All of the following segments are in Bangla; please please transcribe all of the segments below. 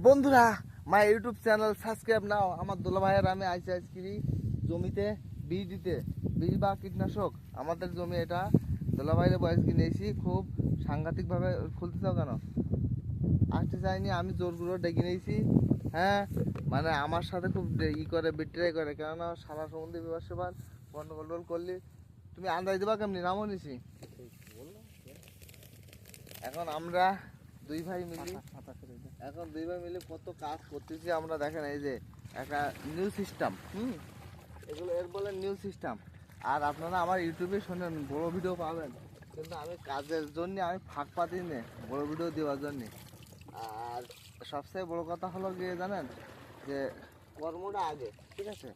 বন্ধুরা মাই ইউটিউব চ্যানেল সাবস্ক্রাইব নাও। আমার দুলা ভাইয়ের আমি আইসি আজকিরি জমিতে বীজ দিতে, বীজ বা কীটনাশক। আমাদের জমি এটা, দুলা ভাইয়ের বয়স কিনেছি। খুব সাংঘাতিকভাবে খুলতে চাও কেন? আসতে চাইনি, আমি জোরগুলো ডেকে নিয়েছি। হ্যাঁ, মানে আমার সাথে খুব করে বিট্রাই করে, কেননা সারা সম্বন্ধে বিবাদ সেবার গন্ডগোল করলি। তুমি আন্দাজ দেবা কেমনি? নামও নিছি। এখন আমরা দুই ভাই মিলে কত কাজ করতেছি আমরা। দেখেন এই যে একটা নিউ সিস্টেম, এগুলো এর বলে নিউ সিস্টেম। আর আপনারা আমার ইউটিউবে শোনেন, বড় ভিডিও পাবেন, কিন্তু আমি কাজের জন্য আমি ফাঁক পাতি নে বড় ভিডিও দেওয়ার জন্য। আর সবচেয়ে বড় কথা হলো গিয়ে জানেন, যে কর্মটা আগে, ঠিক আছে?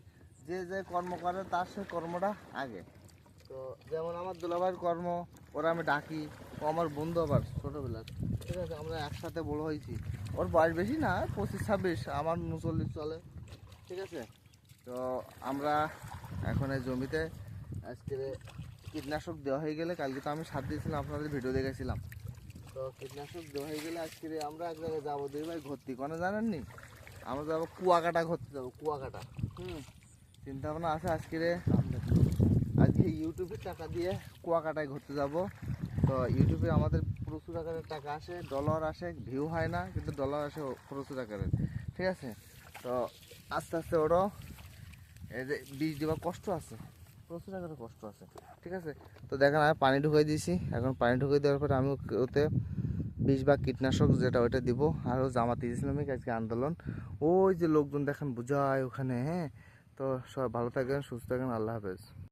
যে যে কর্ম করে তার সে কর্মটা আগে। তো যেমন আমার দুলাভাইয়ের কর্ম, ওরা আমি ডাকি, ও আমার বন্ধু আবার ছোটোবেলার, ঠিক আছে? আমরা একসাথে বড় হয়েছি। ওর বয়স বেশি না, 25-26, আমার 39 চলে, ঠিক আছে? তো আমরা এখন এই জমিতে আজকে কীটনাশক দেওয়া হয়ে গেলে, কালকে তো আমি সার দিয়েছিলাম, আপনাদের ভিডিও দেখেছিলাম। তো কীটনাশক দেওয়া হয়ে গেলে আজকে আমরা এক জায়গায় যাবো, দুই ভাই ঘুরতে। কোনো জানেননি? আমরা যাবো কুয়াকাটা ঘুরতে, যাবো কুয়াকাটা। চিন্তা ভাবনা আছে আজকে ইউটিউবে টাকা দিয়ে কুয়াকাটায় ঘুরতে যাব। তো ইউটিউবে আমাদের প্রচুর আকারের টাকা আসে, ডলার আসে, ভিউ হয় না, কিন্তু ডলার আসে প্রচুর আকারের, ঠিক আছে? তো আস্তে আস্তে ওরও এই যে বীজ দেওয়ার কষ্ট আছে, প্রচুর আকারের কষ্ট আছে, ঠিক আছে? তো দেখেন আমি পানি ঢুকিয়ে দিয়েছি। এখন পানি ঢুকিয়ে দেওয়ার পরে আমি ওতে বীজ বা কীটনাশক যেটা ওইটা দিব। আরও জামাতে ইসলামিক আজকে আন্দোলন, ওই যে লোকজন দেখেন বুঝায় ওখানে। হ্যাঁ, তো সবাই ভালো থাকবেন, সুস্থ থাকবেন, আল্লাহ হাফেজ।